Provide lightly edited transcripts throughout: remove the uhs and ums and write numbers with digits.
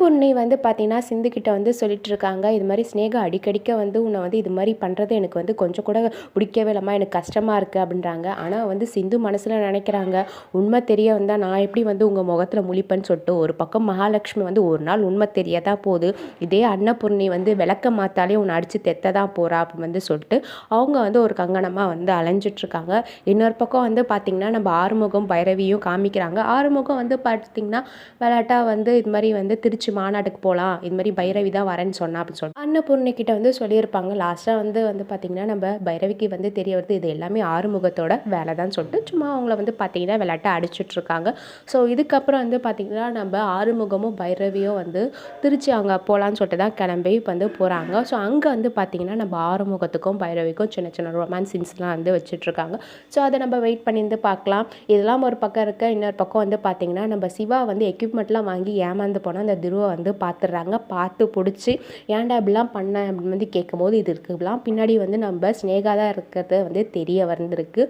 அன்னபூர்ணி வந்து பார்த்தீங்கன்னா, சிந்துக்கிட்ட வந்து சொல்லிட்டுருக்காங்க. இது மாரி ஸ்னேகா அடிக்கடிக்க வந்து உன்ன வந்து இது மாரி பண்றது எனக்கு வந்து கொஞ்சம் கூட பிடிக்கவே இல்லம்மா. எனக்கு கஷ்டமா இருக்கு அப்படின்றாங்க. ஆனா வந்து சிந்து மனசுல நெனைக்கிறாங்க, உண்மை தெரிய வந்தா நான் எப்படி வந்து உங்க முகத்துல முழிப்பேன்னு சொல்லிட்டு. ஒரு பக்கம் மகாலட்சுமி வந்து ஒரு நாள் உண்மை தெரிய தான் போது. இதே அன்னபூர்ணி வந்து விளக்க மாத்தாலே உன்ன அடிச்சு தெத்த தான் போறா அப்படின்னு வந்து சொல்லிட்டு, அவங்க வந்து ஒரு கங்கணமா வந்து அலைஞ்சிட்டுருக்காங்க. இன்னொரு பக்கம் வந்து பார்த்தீங்கன்னா, நம்ம ஆறுமுகம், பைரவியும் காமிக்கிறாங்க. ஆறுமுகம் வந்து பார்த்தீங்கன்னா, விளையாட்டா வந்து இது மாரி வந்து திருச்சி மாநாட்டுக்கு போலாம். இது மாரி பைரவி தான் வரேன்னு சொன்னா அப்படின்னு சொல்லிட்டு அன்னபூர்ணி கிட்ட வந்து சொல்லியிருப்பாங்க. லாஸ்ட்டா வந்து பார்த்தீங்கன்னா, நம்ம பைரவிக்கு வந்து தெரிய வருது. இது எல்லாமே ஆறுமுகத்தோட வேலை தான் சொல்லிட்டு, சும்மா அவங்கள வந்து பார்த்தீங்கன்னா, விளையாட்டா அடிச்சுட்ருக்காங்க. ஸோ இதுக்கப்புறம் வந்து பார்த்தீங்கன்னா, நம்ம ஆறுமுகமும் பைரவியும் வந்து திருச்சி அங்க போலான்னு சொல்லிட்டு தான் கிளம்பி வந்து போறாங்க. ஸோ அங்க வந்து பார்த்தீங்கன்னா, நம்ம ஆறுமுகத்துக்கும் பைரவிக்கும் சின்ன சின்ன ரொமான்ஸ் சீன்ஸ்லாம் வந்து வச்சுட்ருக்காங்க. ஸோ அத நம்ம வெயிட் பண்ணி வந்து பார்க்கலாம். இதெல்லாம் ஒரு பக்கம் இருக்க. இன்னொரு பக்கம் வந்து பார்த்தீங்கன்னா, நம்ம சிவா வந்து எக்யூப்மெண்ட்லாம் வாங்கி ஏமாந்து போனா அந்த துருவ வந்து பார்த்துடுறாங்க. பார்த்து புடிச்சு, "ஏன்டா இப்படிலாம் பண்ண?" அப்படின்னு வந்து கேட்கும்போது, இதுக்கெல்லாம் பின்னாடி வந்து நம்ம ஸ்னேகா தான் இருக்கிறது வந்து தெரிய வந்திருக்கு.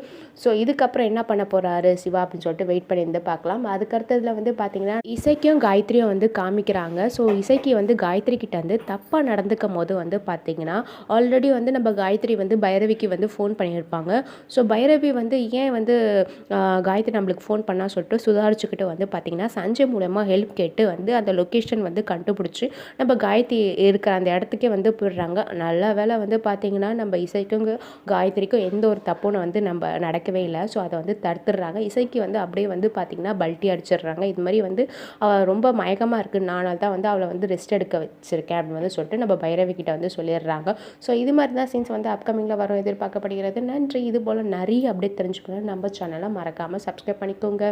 ஸோ இதுக்கப்புறம் என்ன பண்ண போறாரு சிவா அப்படின்னு சொல்லிட்டு வெயிட் பண்ணி வந்து பார்க்கலாம். அதுக்கடுத்ததுல வந்து பார்த்தீங்கன்னா, இசைக்கும் காயத்ரியும் வந்து காமிக்கிறாங்க. ஸோ இசைக்கு வந்து காயத்ரி கிட்ட வந்து தப்பா நடந்துக்கும்போது வந்து பார்த்தீங்கன்னா, ஆல்ரெடி வந்து நம்ம காயத்ரி வந்து பைரவிக்கு வந்து ஃபோன் பண்ணியிருப்பாங்க. ஸோ பைரவி வந்து ஏன் வந்து காயத்ரி நம்மளுக்கு ஃபோன் பண்ணா சொல்லிட்டு சுதாரிச்சுக்கிட்டு வந்து பார்த்தீங்கன்னா, சஞ்சய் மூலமா ஹெல்ப் கேட்டு வந்து அந்த லொக்கேஷன் வந்து கண்டுபிடிச்சி, நம்ம காயத்ரி இருக்கிற அந்த இடத்துக்கே வந்து போயிடுறாங்க. நல்ல வேளை வந்து பார்த்தீங்கன்னா, நம்ம இசைக்கும் காயத்ரிக்கும் எந்த ஒரு தப்பும் வந்து நடக்கவே இல்ல. ஸோ அத வந்து தடுத்துடுறாங்க. இசைக்கு வந்து அப்படியே வந்து பார்த்தீங்கன்னா, பல்ட்டி அடிச்சிடுறாங்க. இது மாரி வந்து அவ ரொம்ப மயக்கமா இருக்கு. நானால தான் வந்து அவள வந்து ரெஸ்ட் எடுக்க வச்சிருக்கேன் அப்படின்னு வந்து சொல்லிட்டு நம்ம பைரவி கிட்ட வந்து சொல்லிடுறாங்க. ஸோ இது மாரி தான் சீன்ஸ் வந்து அப்கமிங்ல வரும் எதிர்பார்க்கப்படுகிறது. நன்றி. இது போல நிறைய அப்டேட் தெரிஞ்சுக்கணும்னா நம்ம சேனலை மறக்காம சப்ஸ்கிரைப் பண்ணிக்கோங்க.